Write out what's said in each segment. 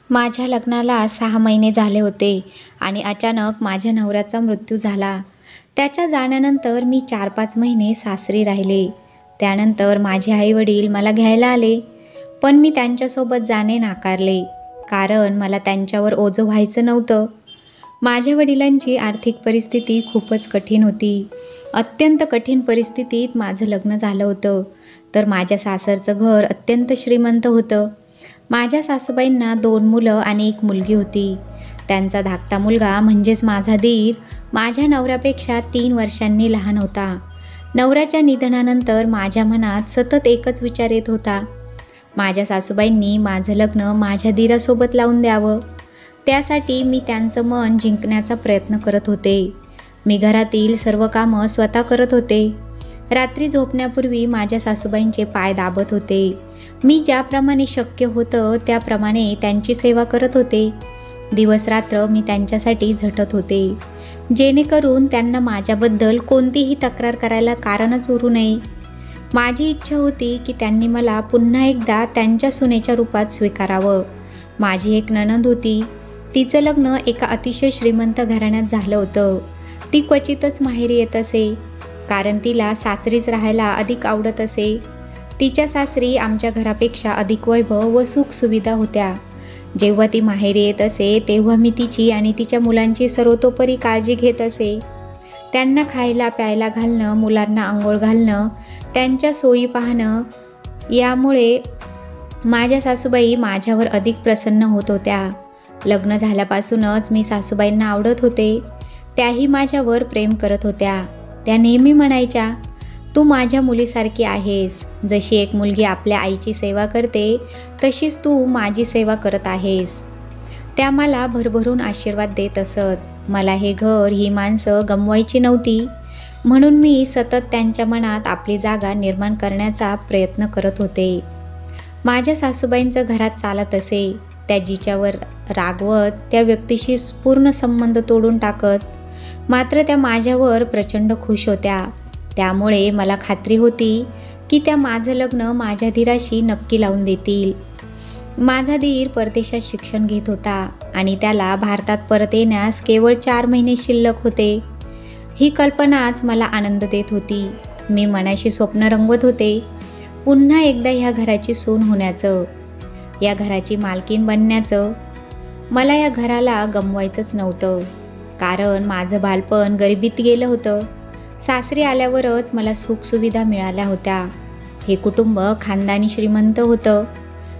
माझ्या लग्नाला 6 महिने झाले होते आणि अचानक माझ्या नवऱ्याचा मृत्यू झाला. त्याच्या जाण्यानंतर मी 4-5 महिने सासरी राहिले. त्यानंतर माझे आई-वडील मला घ्यायला आले, पण मी त्यांच्यासोबत जाणे नाकारले, कारण मला त्यांच्यावर ओझं व्हायचं नव्हतं. माझ्या वडिलांची आर्थिक परिस्थिती खूपच कठीण होती. अत्यंत कठीण परिस्थितीत माझं लग्न झालं होतं. तर माझ्या सासरचं घर अत्यंत श्रीमंत होतं. माझ्या सासूबाईंना 2 मुलं आणि 1 मुलगी होती. त्यांचा धाकटा मुलगा म्हणजेच माझा दीर माझ्या नवऱ्यापेक्षा 3 वर्षांनी लहान होता. नवऱ्याच्या निधनानंतर माझ्या मनात सतत एकच विचार येत होता. माझ्या सासूबाईंनी माझं लग्न माझ्या दीरासोबत लावून द्यावं. त्यासाठी मी त्यांचं मन जिंकण्याचा प्रयत्न करत होते. मी घरातील सर्व कामं स्वतः करत होते. रात्री झोपण्यापूर्वी माझ्या सासूबाईंचे पाय दाबत होते. मी ज्याप्रमाणे शक्य होतं त्याप्रमाणे त्यांची सेवा करत होते. दिवसरात्र मी त्यांच्यासाठी झटत होते, जेणेकरून त्यांना माझ्याबद्दल कोणतीही तक्रार करायला कारणच उरू नये. माझी इच्छा होती की त्यांनी मला पुन्हा एकदा त्यांच्या सुनेच्या रूपात स्वीकारावं. माझी एक नणंद होती. तिचं लग्न एका अतिशय श्रीमंत घराण्यात झालं होतं. ती क्वचितच माहेरी येत असे, कारण तिला सासरीच राहायला अधिक आवडत असे. तिच्या सासरी आमच्या घरापेक्षा अधिक वैभव व सुखसुविधा होत्या. जेव्हा ती माहेरी येत असे तेव्हा मी तिची आणि तिच्या मुलांची सर्वतोपरी काळजी घेत असे. त्यांना खायला प्यायला घालणं, मुलांना आंघोळ घालणं, त्यांच्या सोयी पाहणं, यामुळे माझ्या सासूबाई माझ्यावर अधिक प्रसन्न होत होत्या. लग्न झाल्यापासूनच मी सासूबाईंना आवडत होते. त्याही माझ्यावर प्रेम करत होत्या. त्या नेहमी म्हणायच्या, "तू माझ्या मुलीसारखी आहेस. जशी एक मुलगी आपल्या आईची सेवा करते, तशीच तू माझी सेवा करत आहेस." त्या मला भरभरून आशीर्वाद देत असत. मला हे घर, ही माणसं गमवायची नव्हती, म्हणून मी सतत त्यांच्या मनात आपली जागा निर्माण करण्याचा प्रयत्न करत होते. माझ्या सासूबाईंचं घरात चालत असे. त्या जिच्यावर रागवत त्या व्यक्तीशी पूर्ण संबंध तोडून टाकत. मात्र त्या माझ्यावर प्रचंड खुश होत्या. त्यामुळे मला खात्री होती की त्या माझं लग्न माझ्या दीराशी नक्की लावून देतील. माझा दीर परदेशात शिक्षण घेत होता आणि त्याला भारतात परत येण्यास केवळ 4 महिने शिल्लक होते. ही कल्पनाच मला आनंद देत होती. मी मनाशी स्वप्न रंगवत होते, पुन्हा एकदा ह्या घराची सून होण्याचं, या घराची मालकीण बनण्याचं. मला या घराला गमवायचंच नव्हतं, कारण माझं बालपण गरिबीत गेलं होतं. सासरी आल्यावरच मला सुखसुविधा मिळाल्या होत्या. हे कुटुंब खानदानी श्रीमंत होतं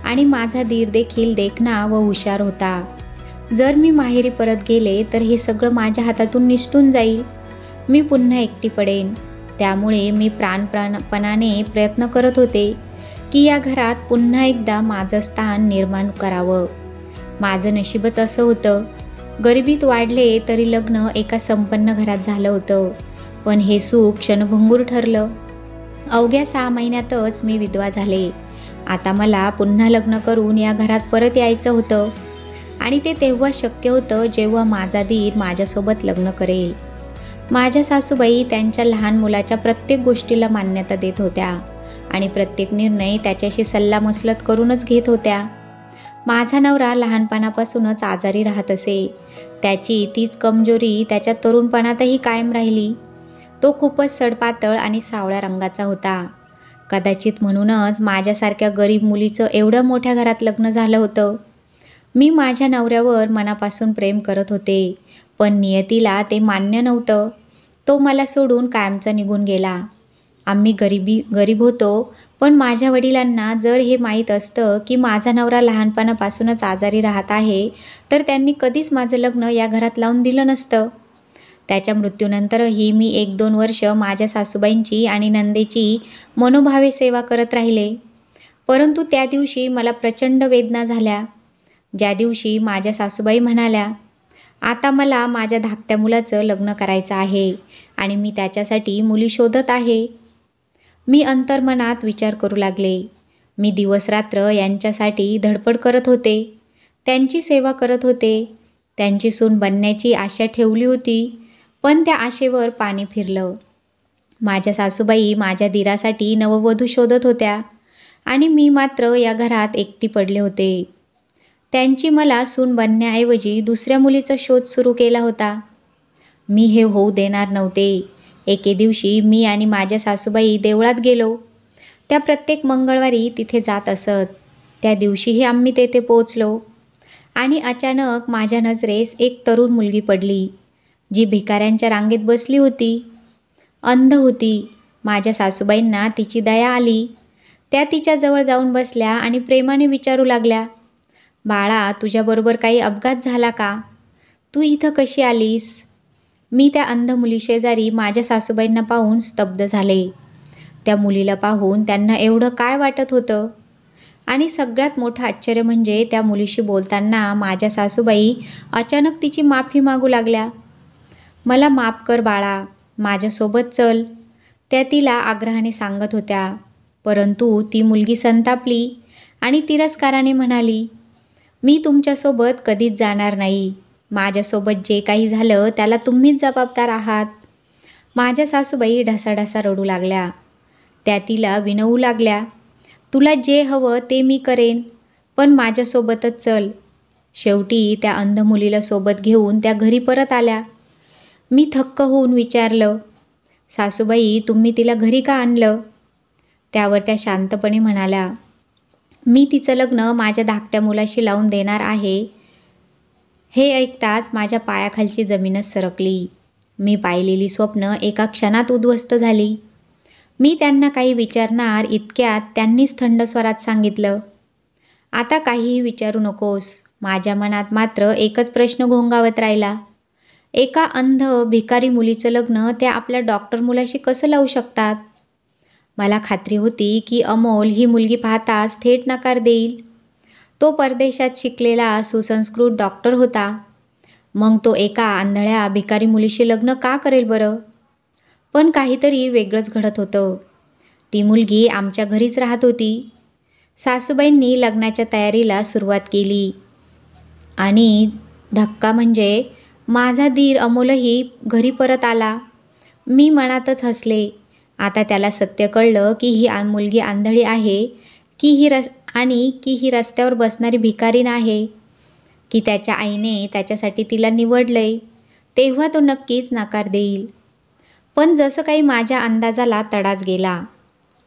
आणि माझा दीर देखील देखणा व हुशार होता. जर मी माहेरी परत गेले तर हे सगळं माझ्या हातातून निसटून जाईल. मी पुन्हा एकटी पडेन. त्यामुळे मी प्राणपणाने प्रयत्न करत होते की या घरात पुन्हा एकदा माझं स्थान निर्माण करावं. माझं नशीबच असं होतं. गरिबीत वाढले तरी लग्न एका संपन्न घरात झालं होतं, पण हे सुख क्षणभंगूर ठरलं. अवघ्या 6 महिन्यातच मी विधवा झाले. आता मला पुन्हा लग्न करून या घरात परत यायचं होतं आणि ते तेव्हा शक्य होतं जेव्हा माझा दीर माझ्यासोबत लग्न करेल. माझ्या सासूबाई त्यांच्या लहान मुलाच्या प्रत्येक गोष्टीला मान्यता देत होत्या आणि प्रत्येक निर्णय त्याच्याशी सल्लामसलत करूनच घेत होत्या. माझा नवरा लहानपणापासूनच आजारी राहत असे. त्याची तीच कमजोरी त्याच्या तरुणपणातही कायम राहिली. तो खूपच सडपातळ आणि सावळ्या रंगाचा होता. कदाचित म्हणूनच माझ्यासारख्या गरीब मुलीचं एवढ्या मोठ्या घरात लग्न झालं होतं. मी माझ्या नवऱ्यावर मनापासून प्रेम करत होते, पण नियतीला ते मान्य नव्हतं. तो मला सोडून कायमचा निघून गेला. आम्ही गरीब होतो, पण माझ्या वडिलांना जर हे माहीत असतं की माझा नवरा लहानपणापासूनच आजारी राहत आहे, तर त्यांनी कधीच माझं लग्न या घरात लावून दिलं नसतं. त्याच्या मृत्यूनंतरही मी 1-2 वर्ष माझ्या सासूबाईंची आणि नंदेची मनोभावे सेवा करत राहिले. परंतु त्या दिवशी मला प्रचंड वेदना झाल्या. ज्या दिवशी माझ्या सासूबाई म्हणाल्या, "आता मला माझ्या धाकट्या मुलाचं लग्न करायचं आहे आणि मी त्याच्यासाठी मुली शोधत आहे." मी अंतर्मनात विचार करू लागले. मी दिवसरात्र यांच्यासाठी धडपड करत होते. त्यांची सेवा करत होते. त्यांची सून बनण्याची आशा ठेवली होती, पण त्या आशेवर पाणी फिरलं. माझ्या सासूबाई माझ्या दीरासाठी नववधू शोधत होत्या आणि मी मात्र या घरात एकटी पडले होते. त्यांची मला सून बनण्याऐवजी दुसऱ्या मुलीचा शोध सुरू केला होता. मी हे होऊ देणार नव्हते. एके दिवशी मी आणि माझ्या सासूबाई देवळात गेलो. त्या प्रत्येक मंगळवारी तिथे जात असत. त्या दिवशीही आम्ही तेथे पोचलो आणि अचानक माझ्या नजरेस एक तरुण मुलगी पडली, जी भिकाऱ्यांच्या रांगेत बसली होती. अंध होती. माझ्या सासूबाईंना तिची दया आली. त्या तिच्याजवळ जाऊन बसल्या आणि प्रेमाने विचारू लागल्या, बाळा, तुझ्याबरोबर काही अपघात झाला का? तू इथं कशी आलीस? मी त्या अंध मुलीशेजारी माझ्या सासूबाईंना पाहून स्तब्ध झाले. त्या मुलीला पाहून त्यांना एवढं काय वाटत होतं? आणि सगळ्यात मोठं आश्चर्य म्हणजे त्या मुलीशी बोलताना माझ्या सासूबाई अचानक तिची माफी मागू लागल्या. मला माफ कर बाळा, माझ्यासोबत चल, त्या तिला आग्रहाने सांगत होत्या. परंतु ती मुलगी संतापली आणि तिरस्काराने म्हणाली, मी तुमच्यासोबत कधीच जाणार नाही. माझ्यासोबत जे काही झालं त्याला तुम्हीच जबाबदार आहात. माझ्या सासूबाई ढसाढसा रडू लागल्या. त्या तिला विनवू लागल्या, तुला जे हवं ते मी करेन, पण माझ्यासोबतच चल. शेवटी त्या अंध मुलीला सोबत घेऊन त्या घरी परत आल्या. मी थक्क होऊन विचारलं, सासूबाई, तुम्ही तिला घरी का आणलं? त्यावर त्या शांतपणे म्हणाल्या, मी तिचं लग्न माझ्या धाकट्या मुलाशी लावून देणार आहे. हे ऐकताच माझ्या पायाखालची जमीनच सरकली. मी पाहिलेली स्वप्न एका क्षणात उद्ध्वस्त झाली. मी त्यांना काही विचारणार इतक्यात त्यांनीच थंड स्वरात सांगितलं, आता काहीही विचारू नकोस. माझ्या मनात मात्र एकच प्रश्न घोंगावत राहिला. एका अंध भिकारी मुलीचं लग्न त्या आपल्या डॉक्टर मुलाशी कसं लावू शकतात? मला खात्री होती की अमोल ही मुलगी पाहताच थेट नकार देईल. तो परदेशात शिकलेला सुसंस्कृत डॉक्टर होता. मग तो एका आंधळ्या भिकारी मुलीशी लग्न का करेल बरं? पण काहीतरी वेगळंच घडत होतं. ती मुलगी आमच्या घरीच राहत होती. सासूबाईंनी लग्नाच्या तयारीला सुरुवात केली आणि धक्का म्हणजे माझा दीर अमोलही घरी परत आला. मी मनातच हसले. आता त्याला सत्य कळलं की ही मुलगी आंधळी आहे की ही रस्त्यावर बसणारी भिकारीण आहे, की त्याच्या आईने त्याच्यासाठी तिला निवडलंय. तेव्हा तो नक्कीच नकार देईल. पण जसं काही माझ्या अंदाजाला तडाच गेला.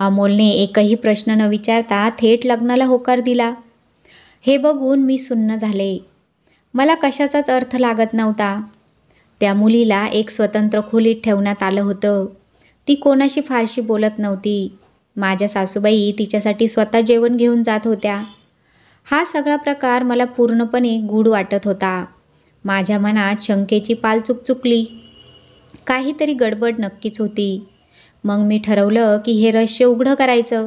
अमोलने एकही प्रश्न न विचारता थेट लग्नाला होकार दिला. हे बघून मी सुन्न झाले. मला कशाचाच अर्थ लागत नव्हता. त्या मुलीला एक स्वतंत्र खोलीत ठेवण्यात आलं होतं. ती कोणाशी फारशी बोलत नव्हती. माझ्या सासूबाई तिच्यासाठी स्वतः जेवण घेऊन जात होत्या. हा सगळा प्रकार मला पूर्णपणे गूढ वाटत होता. माझ्या मनात शंकेची पाल चुकचुकली. काहीतरी गडबड नक्कीच होती. मग मी ठरवलं की हे रहस्य उघडं करायचं.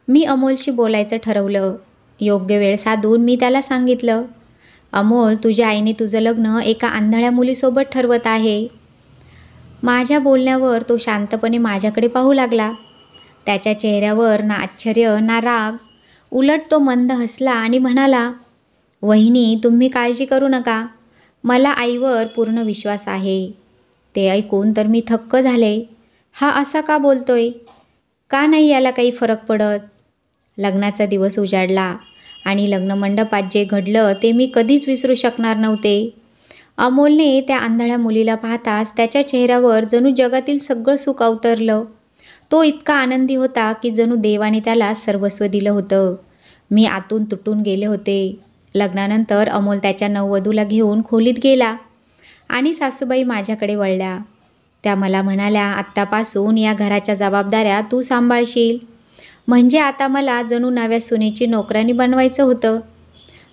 मी अमोलशी बोलायचं ठरवलं. योग्य वेळ साधून मी त्याला सांगितलं, अमोल, तुझ्या आईने तुझं लग्न एका आंधळ्या मुलीसोबत ठरवत आहे. माझ्या बोलण्यावर तो शांतपणे माझ्याकडे पाहू लागला. त्याच्या चेहऱ्यावर ना आश्चर्य ना राग, उलट तो मंद हसला आणि म्हणाला, वहिनी, तुम्ही काळजी करू नका. मला आईवर पूर्ण विश्वास आहे. ते ऐकून तर मी थक्क झाले. हा असा का बोलतोय? का नाही याला काही फरक पडत? लग्नाचा दिवस उजाडला आणि लग्नमंडपात जे घडलं ते मी कधीच विसरू शकणार नव्हते. अमोलने त्या आंधळ्या मुलीला पाहताच त्याच्या चेहऱ्यावर जणू जगातील सगळं सुख अवतरलं. तो इतका आनंदी होता की जणू देवाने त्याला सर्वस्व दिलं होतं. मी आतून तुटून गेले होते. लग्नानंतर अमोल त्याच्या नववधूला घेऊन खोलीत गेला आणि सासूबाई माझ्याकडे वळल्या. त्या मला म्हणाल्या, आत्तापासून या घराच्या जबाबदाऱ्या तू सांभाळशील. म्हणजे आता मला जणू नव्या सुनेची नोकरानी बनवायचं होतं.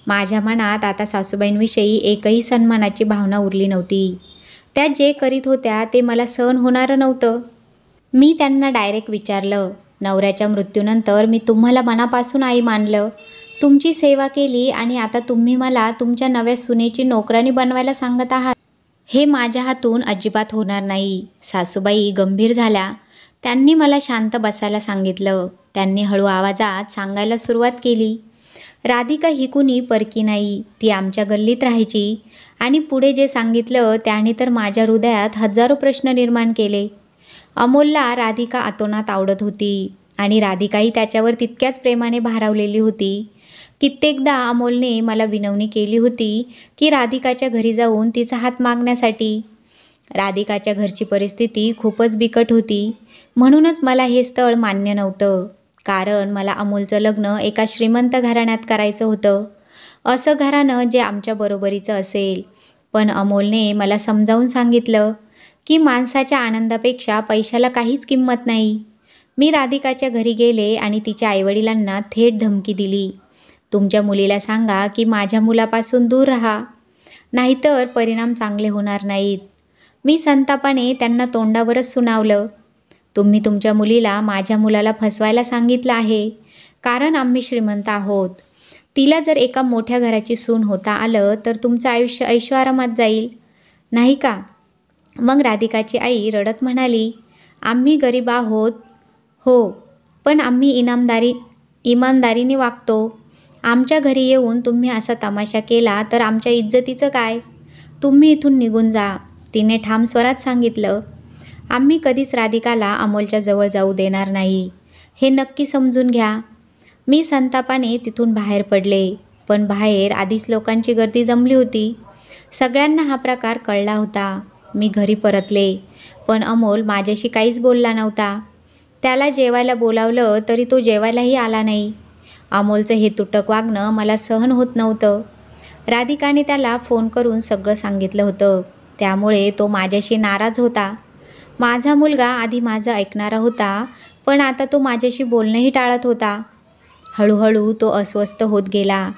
माझ्या मनात आता सासूबाईंविषयी एकही सन्मानाची भावना उरली नव्हती. त्या जे करीत होत्या ते मला सहन होणारं नव्हतं. मी त्यांना डायरेक्ट विचारलं, नवऱ्याच्या मृत्यूनंतर मी तुम्हाला मनापासून आई मानलं, तुमची सेवा केली आणि आता तुम्ही मला तुमच्या नव्या सुनेची नोकरानी बनवायला सांगत आहात. हे माझ्या हातून अजिबात होणार नाही. सासूबाई गंभीर झाल्या. त्यांनी मला शांत बसायला सांगितलं. त्यांनी हळू आवाजात सांगायला सुरुवात केली, राधिका ही कुणी परकी नाही. ती आमच्या गल्लीत राहायची. आणि पुढे जे सांगितलं त्याने तर माझ्या हृदयात हजारो प्रश्न निर्माण केले. अमोलला राधिका अतोनात आवडत होती आणि राधिकाही त्याच्यावर तितक्याच प्रेमाने भारावलेली होती. कित्येकदा अमोलने मला विनवणी केली होती की राधिकाच्या घरी जाऊन तिचा हात मागण्यासाठी. राधिकाच्या घरची परिस्थिती खूपच बिकट होती, म्हणूनच मला हे स्थळ मान्य नव्हतं. कारण मला अमोलचं लग्न एका श्रीमंत घराण्यात करायचं होतं, असं घराणं जे आमच्या बरोबरीचं असेल. पण अमोलने मला समजावून सांगितलं की माणसाच्या आनंदापेक्षा पैशाला काहीच किंमत नाही. मी राधिकाच्या घरी गेले आणि तिच्या आईवडिलांना थेट धमकी दिली, तुमच्या मुलीला सांगा की माझ्या मुलापासून दूर राहा, नाहीतर परिणाम चांगले होणार नाहीत. मी संतापाने त्यांना तोंडावरच सुनावलं, तुम्ही तुमच्या मुलीला माझ्या मुलाला फसवायला सांगितलं आहे, कारण आम्ही श्रीमंत आहोत. तिला जर एका मोठ्या घराची सून होता आलं तर तुमचं आयुष्य ऐशोआरामात जाईल, नाही का? मग राधिकाची आई रडत म्हणाली, आम्ही गरीब आहोत हो, पण आम्ही इमानदारीने वागतो. आमच्या घरी येऊन तुम्ही असा तमाशा केला तर आमच्या इज्जतीचं काय? तुम्ही इथून निघून जा, तिने ठाम स्वरात सांगितलं. आम्ही कधीच राधिकाला अमोलच्या जवळ जाऊ देणार नाही, हे नक्की समजून घ्या. मी संतापाने तिथून बाहेर पडले, पण बाहेर आधीच लोकांची गर्दी जमली होती. सगळ्यांना हा प्रकार कळला होता. मी घरी परतले, पण अमोल माझ्याशी काहीच बोलला नव्हता. त्याला जेवायला बोलावलं तरी तो जेवायलाही आला नाही. अमोलचं हे तुटक वागणं मला सहन होत नव्हतं. राधिकाने त्याला फोन करून सगळं सांगितलं होतं, त्यामुळे तो माझ्याशी नाराज होता. माझा मुलगा आधी माझं ऐकणारा होता, पण आता तो माझ्याशी बोलणंही टाळत होता. हळूहळू तो अस्वस्थ होत गेला.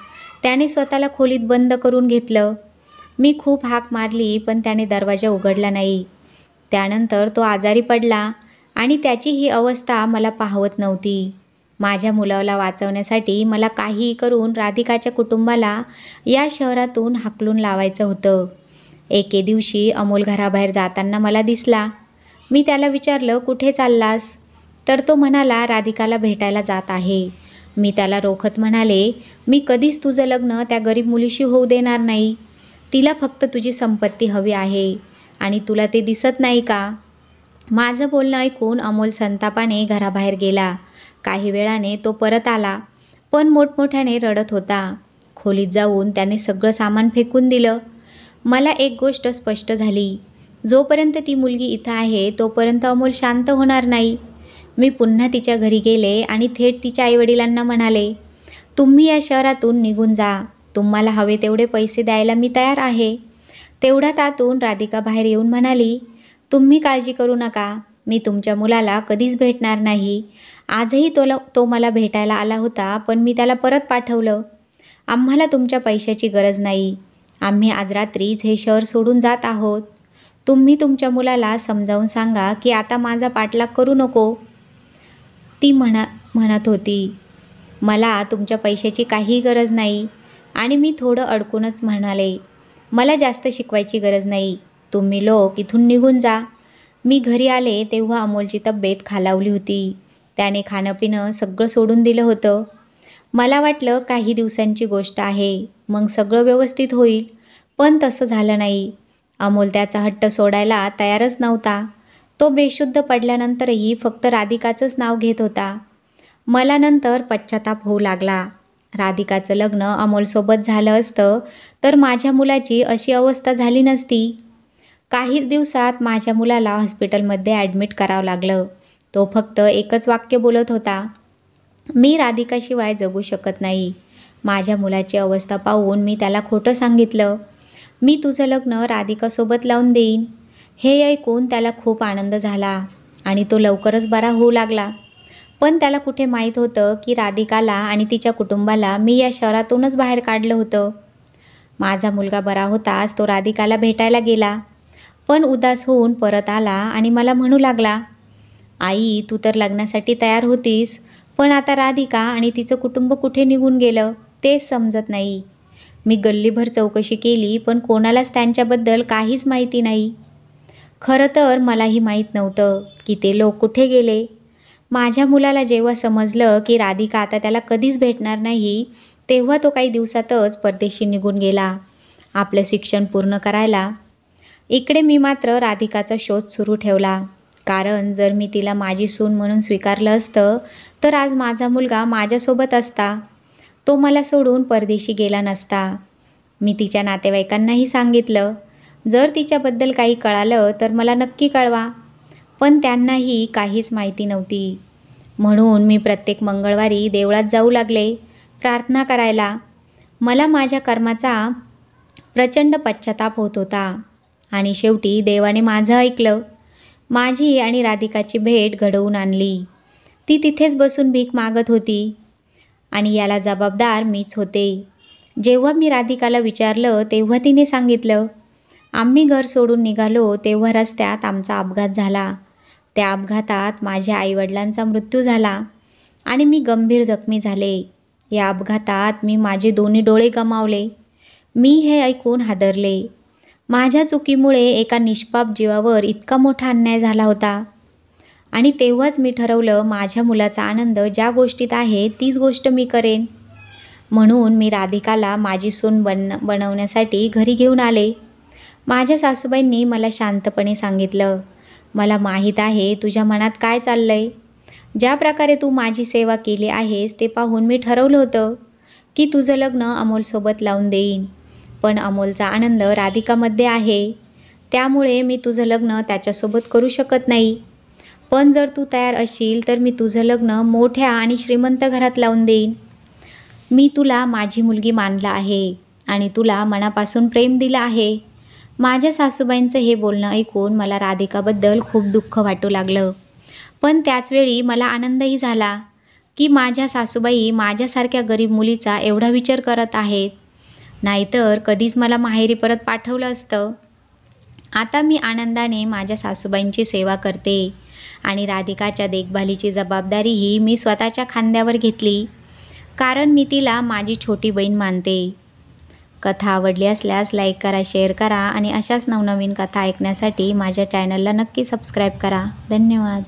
त्याने स्वतःला खोलीत बंद करून घेतलं. मी खूप हाक मारली, पण त्याने दरवाजा उघडला नाही. त्यानंतर तो आजारी पडला आणि त्याची ही अवस्था मला पाहवत नव्हती. माझ्या मुलाला वाचवण्यासाठी मला काहीही करून राधिकाच्या कुटुंबाला या शहरातून हाकलून लावायचं होतं. एके दिवशी अमोल घराबाहेर जाताना मला दिसला. मी त्याला विचारलं, कुठे चाललास? तर तो म्हणाला, राधिकाला भेटायला जात आहे. मी त्याला रोखत म्हणाले, मी कधीच तुझं लग्न त्या गरीब मुलीशी होऊ देणार नाही. तिला फक्त तुझी संपत्ती हवी आहे आणि तुला ते दिसत नाही का? माझं बोलणं ऐकून अमोल संतापाने घराबाहेर गेला. काही वेळाने तो परत आला, पण मोठमोठ्याने रडत होता. खोलीत जाऊन त्याने सगळं सामान फेकून दिलं. मला एक गोष्ट स्पष्ट झाली, जोपर्यंत ती मुलगी इथं आहे तोपर्यंत अमोल शांत होणार नाही. मी पुन्हा तिच्या घरी गेले आणि थेट तिच्या आईवडिलांना म्हणाले, तुम्ही या शहरातून निघून जा. तुम्हाला हवे तेवढे पैसे द्यायला मी तयार आहे. तेवढ्यात आतून राधिका बाहेर येऊन म्हणाली, तुम्ही काळजी करू नका, मी तुमच्या मुलाला कधीच भेटणार नाही. आजही तो मला भेटायला आला होता, पण मी त्याला परत पाठवलं. आम्हाला तुमच्या पैशाची गरज नाही. आम्ही आज रात्रीच हे शहर सोडून जात आहोत. तुम्ही तुमच्या मुलाला समजावून सांगा की आता माझा पाठलाग करू नको. ती म्हणत होती, मला तुमच्या पैशाची काही गरज नाही. आणि मी थोडं अडकूनच म्हणाले, मला जास्त शिकवायची गरज नाही. तुम्ही लोक इथून निघून जा. मी घरी आले तेव्हा अमोलची तब्येत खालावली होती. त्याने खाणं पिणं सगळं सोडून दिलं होतं. मला वाटलं काही दिवसांची गोष्ट आहे, मग सगळं व्यवस्थित होईल, पण तसं झालं नाही. अमोल त्याचा हट्ट सोडायला तयारच नव्हता. तो बेशुद्ध पडल्यानंतरही फक्त राधिकाचंच नाव घेत होता. मला नंतर पश्चाताप होऊ लागला. राधिकाचं लग्न अमोलसोबत झालं असतं तर माझ्या मुलाची अशी अवस्था झाली नसती. काही दिवसात माझ्या मुलाला हॉस्पिटलमध्ये ॲडमिट करावं लागलं. तो फक्त एकच वाक्य बोलत होता, मी राधिकाशिवाय जगू शकत नाही. माझ्या मुलाची अवस्था पाहून मी त्याला खोटं सांगितलं, मी तुझं लग्न राधिकासोबत लावून देईन. हे ऐकून त्याला खूप आनंद झाला आणि तो लवकरच बरा होऊ लागला. पण त्याला कुठे माहीत होतं की राधिकाला आणि तिच्या कुटुंबाला मी या शहरातूनच बाहेर काढलं होतं. माझा मुलगा बरा होताच तो राधिकाला भेटायला गेला, पण उदास होऊन परत आला आणि मला म्हणू लागला, आई तू तर लग्नासाठी तयार होतीस, पण आता राधिका आणि तिचं कुटुंब कुठे निघून गेलं तेच समजत नाही. मी गल्लीभर चौकशी केली, पण कोणालाच त्यांच्याबद्दल काहीच माहिती नाही. खरं तर मलाही माहीत नव्हतं की ते लोक कुठे गेले. माझ्या मुलाला जेव्हा समजलं की राधिका आता त्याला कधीच भेटणार नाही, तेव्हा तो काही दिवसातच परदेशी निघून गेला, आपलं शिक्षण पूर्ण करायला. इकडे मी मात्र राधिकाचा शोध सुरू ठेवला, कारण जर मी तिला माझी सून म्हणून स्वीकारलं असतं तर आज माझा मुलगा माझ्यासोबत असता. तो मला सोडून परदेशी गेला नसता. मी तिच्या नातेवाईकांनाही सांगितलं, जर तिच्याबद्दल काही कळालं तर मला नक्की कळवा. पण त्यांनाही काहीच माहिती नव्हती. म्हणून मी प्रत्येक मंगळवारी देवळात जाऊ लागले, प्रार्थना करायला. मला माझ्या कर्माचा प्रचंड पश्चाताप होत होता. आणि शेवटी देवाने माझं ऐकलं. माझी आणि राधिकाची भेट घडवून आणली. ती तिथेच बसून भीक मागत होती आणि याला जबाबदार मीच होते. जेव्हा मी राधिकाला विचारलं तेव्हा तिने सांगितलं, आम्ही घर सोडून निघालो तेव्हा रस्त्यात आमचा अपघात झाला. त्या अपघातात माझ्या आईवडिलांचा मृत्यू झाला आणि मी गंभीर जखमी झाले. या अपघातात मी माझे दोन्ही डोळे गमावले. मी हे ऐकून हादरले. माझ्या चुकीमुळे एका निष्पाप जीवावर इतका मोठा अन्याय झाला होता. आणि तेव्हाच मी ठरवलं, माझ्या मुलाचा आनंद ज्या गोष्टीत आहे तीच गोष्ट मी करेन. म्हणून मी राधिकाला माझी सून बनवण्यासाठी घरी घेऊन आले. माझ्या सासूबाईंनी मला शांतपणे सांगितलं, मला माहीत आहे तुझ्या मनात काय चाललंय. ज्या प्रकारे तू माझी सेवा केली आहेस ते पाहून मी ठरवलं होतं की तुझं लग्न अमोलसोबत लावून देईन. पण अमोलचा आनंद राधिकामध्ये आहे, त्यामुळे मी तुझं लग्न त्याच्यासोबत करू शकत नाही. पण जर तू तयार असशील तर मी तुझं लग्न मोठ्या आणि श्रीमंत घरात लावून देईन. मी तुला माझी मुलगी मानलं आहे आणि तुला मनापासून प्रेम दिलं आहे. माझ्या सासूबाईंचं हे बोलणं ऐकून मला राधिकाबद्दल खूप दुःख वाटू लागलं. पण त्याचवेळी मला आनंदही झाला की माझ्या सासूबाई माझ्यासारख्या गरीब मुलीचा एवढा विचार करत आहेत. नाहीतर कधीच मला माहेरी परत पाठवलं असतं. आता मी आनंदाने माझ्या सासूबाईंची सेवा करते आणि राधिकाच्या देखभालीची जबाबदारीही मी स्वतःच्या खांद्यावर घेतली, कारण मी तिला माझी छोटी बहीण मानते. कथा आवडली असल्यास लाईक करा, शेअर करा आणि अशाच नवनवीन कथा ऐकण्यासाठी माझ्या चॅनलला नक्की सबस्क्राईब करा. धन्यवाद.